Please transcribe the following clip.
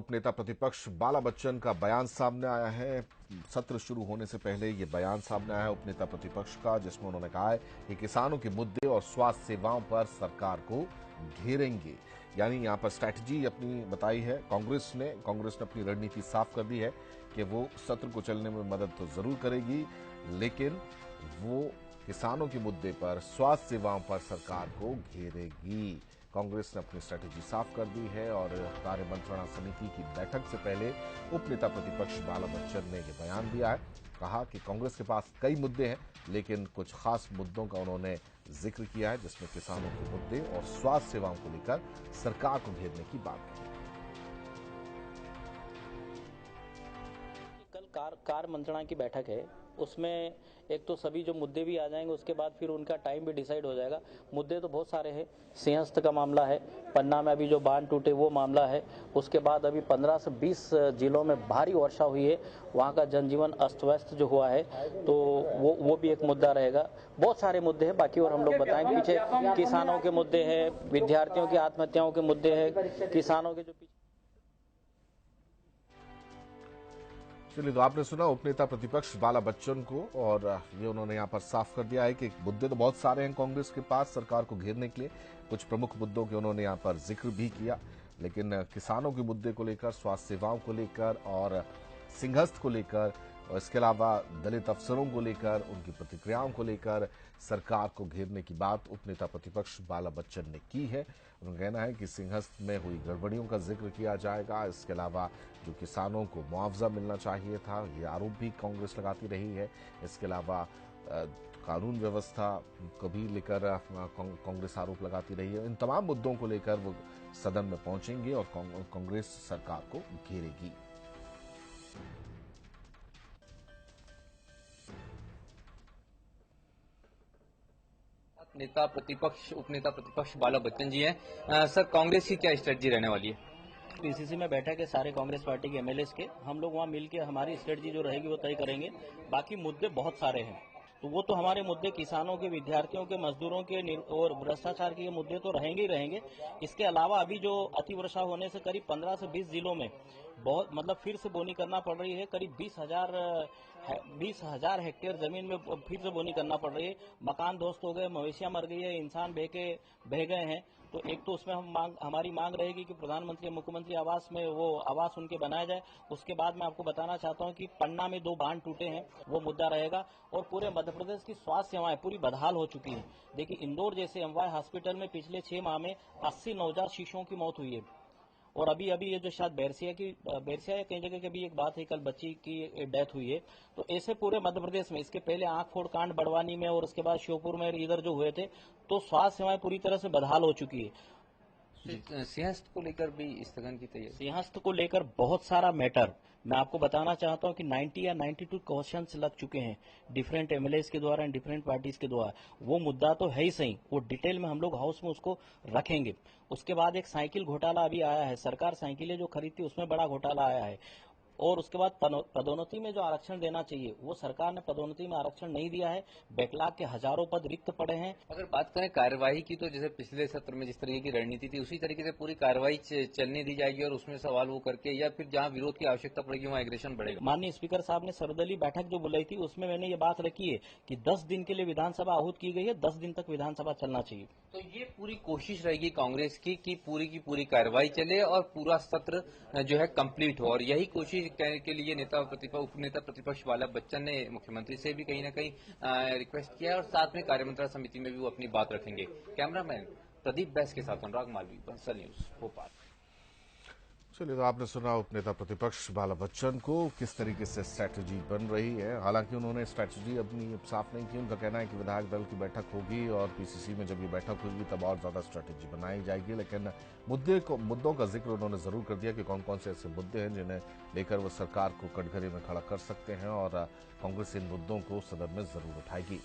उपनेता प्रतिपक्ष बाला बच्चन का बयान सामने आया है। सत्र शुरू होने से पहले ये बयान सामने आया है उपनेता प्रतिपक्ष का, जिसमें उन्होंने कहा है कि किसानों के मुद्दे और स्वास्थ्य सेवाओं पर सरकार को घेरेंगे। यानी यहां पर स्ट्रैटेजी अपनी बताई है कांग्रेस ने अपनी रणनीति साफ कर दी है कि वो सत्र को चलने में मदद तो जरूर करेगी, लेकिन वो किसानों के मुद्दे पर, स्वास्थ्य सेवाओं पर सरकार को घेरेगी। कांग्रेस ने अपनी स्ट्रैटेजी साफ कर दी है और कार्य मंत्रणा समिति की बैठक से पहले उपनेता प्रतिपक्ष बाला बच्चन ने यह बयान दिया है। कहा कि कांग्रेस के पास कई मुद्दे हैं, लेकिन कुछ खास मुद्दों का उन्होंने जिक्र किया है, जिसमें किसानों के मुद्दे और स्वास्थ्य सेवाओं को लेकर सरकार को घेरने की बात की। कल कार्य मंत्रणा की बैठक है, उसमें एक तो सभी जो मुद्दे भी आ जाएंगे, उसके बाद फिर उनका टाइम भी डिसाइड हो जाएगा। मुद्दे तो बहुत सारे हैं। सिंहस्थ का मामला है, पन्ना में अभी जो बांध टूटे वो मामला है, उसके बाद अभी 15 से 20 जिलों में भारी वर्षा हुई है, वहाँ का जनजीवन अस्त व्यस्त जो हुआ है, तो वो भी एक मुद्दा रहेगा। बहुत सारे मुद्दे हैं बाकी, और हम लोग बताएंगे। पीछे किसानों के मुद्दे हैं, विद्यार्थियों की आत्महत्याओं के मुद्दे हैं, किसानों के जो चलिए, तो आपने सुना उपनेता प्रतिपक्ष बाला बच्चन को, और ये उन्होंने यहां पर साफ कर दिया है कि मुद्दे तो बहुत सारे हैं कांग्रेस के पास सरकार को घेरने के लिए। कुछ प्रमुख मुद्दों के उन्होंने यहां पर जिक्र भी किया, लेकिन किसानों के मुद्दे को लेकर, स्वास्थ्य सेवाओं को लेकर और सिंहस्थ को लेकर, और इसके अलावा दलित अफसरों को लेकर, उनकी प्रतिक्रियाओं को लेकर सरकार को घेरने की बात उपनेता प्रतिपक्ष बाला बच्चन ने की है। उनका कहना है कि सिंहस्थ में हुई गड़बड़ियों का जिक्र किया जाएगा। इसके अलावा जो किसानों को मुआवजा मिलना चाहिए था, ये आरोप भी कांग्रेस लगाती रही है। इसके अलावा कानून व्यवस्था को भी लेकर कांग्रेस आरोप लगाती रही है। इन तमाम मुद्दों को लेकर वो सदन में पहुंचेंगे और कांग्रेस सरकार को घेरेगी। उपनेता प्रतिपक्ष बाला बच्चन जी हैं। सर, कांग्रेस की क्या स्ट्रेटजी रहने वाली है? पीसीसी में बैठक है सारे कांग्रेस पार्टी के एमएलएस के, हम लोग वहां मिलकर हमारी स्ट्रेटजी जो रहेगी वो तय करेंगे। बाकी मुद्दे बहुत सारे हैं, तो वो तो हमारे मुद्दे किसानों के, विद्यार्थियों के, मजदूरों के और भ्रष्टाचार के मुद्दे तो रहेंगे ही रहेंगे। इसके अलावा अभी जो अतिवर्षा होने से करीब 15 से 20 जिलों में बहुत फिर से बोनी करना पड़ रही है। करीब 20,000 हेक्टेयर जमीन में फिर से बोनी करना पड़ रही है। मकान ध्वस्त हो गए, मवेशियां मर गई है, इंसान बह गए हैं। तो एक तो उसमें हमारी मांग रहेगी कि प्रधानमंत्री मुख्यमंत्री आवास में वो आवास उनके बनाया जाए। उसके बाद मैं आपको बताना चाहता हूं कि पन्ना में 2 बांध टूटे हैं, वो मुद्दा रहेगा। और पूरे मध्य प्रदेश की स्वास्थ्य सेवाएं पूरी बदहाल हो चुकी है। देखिए, इंदौर जैसे एमवाय हॉस्पिटल में पिछले 6 माह में 80 नवजात शिशुओं की मौत हुई है। और अभी ये जो शायद बैरसिया या कई जगह की भी एक बात है, कल बच्ची की डेथ हुई है। तो ऐसे पूरे मध्य प्रदेश में, इसके पहले आंख फोड़ कांड बड़वानी में और उसके बाद श्योपुर में इधर जो हुए थे, तो स्वास्थ्य सेवाएं पूरी तरह से बदहाल हो चुकी है। सिंहस्थ को लेकर भी स्थगन की तैयारी? सिंहस्थ को लेकर बहुत सारा मैटर मैं आपको बताना चाहता हूं कि 90 या 92 क्वेश्चंस लग चुके हैं डिफरेंट एमएलएस के द्वारा, डिफरेंट पार्टीज के द्वारा। वो मुद्दा तो है ही सही, वो डिटेल में हम लोग हाउस में उसको रखेंगे। उसके बाद एक साइकिल घोटाला अभी आया है, सरकार साइकिलें जो खरीदती उसमें बड़ा घोटाला आया है। और उसके बाद पदोन्नति में जो आरक्षण देना चाहिए, वो सरकार ने पदोन्नति में आरक्षण नहीं दिया है। बैकलॉग के हजारों पद रिक्त पड़े हैं। अगर बात करें कार्यवाही की, तो जैसे पिछले सत्र में जिस तरीके की रणनीति थी, उसी तरीके से पूरी कार्यवाही चलने दी जाएगी और उसमें सवाल वो करके, या फिर जहां विरोध की आवश्यकता पड़ेगी वहां एग्रेशन बढ़ेगा? माननीय स्पीकर साहब ने सर्वदलीय बैठक जो बुलाई थी, उसमें मैंने ये बात रखी है कि 10 दिन के लिए विधानसभा आहूत की गई है, 10 दिन तक विधानसभा चलना चाहिए। तो ये पूरी कोशिश रहेगी कांग्रेस की कि पूरी कार्रवाई चले और पूरा सत्र जो है कंप्लीट हो, और यही कोशिश के लिए उपनेता प्रतिपक्ष बाला बच्चन ने मुख्यमंत्री से भी कहीं न कहीं रिक्वेस्ट किया है, और साथ में कार्यमंत्रणा समिति में भी वो अपनी बात रखेंगे। कैमरामैन प्रदीप बैस के साथ अनुराग मालवी, बंसल न्यूज, भोपाल। चलिए, तो आपने सुना उपनेता प्रतिपक्ष बाला बच्चन को किस तरीके से स्ट्रैटेजी बन रही है। हालांकि उन्होंने स्ट्रैटेजी अपनी साफ नहीं की। उनका कहना है कि विधायक दल की बैठक होगी और पीसीसी में जब ये बैठक होगी तब और ज्यादा स्ट्रैटेजी बनाई जाएगी। लेकिन मुद्दों का जिक्र उन्होंने जरूर कर दिया कि कौन कौन से ऐसे मुद्दे हैं जिन्हें लेकर वो सरकार को कटघरे में खड़ा कर सकते हैं, और कांग्रेस इन मुद्दों को सदन में जरूर उठाएगी।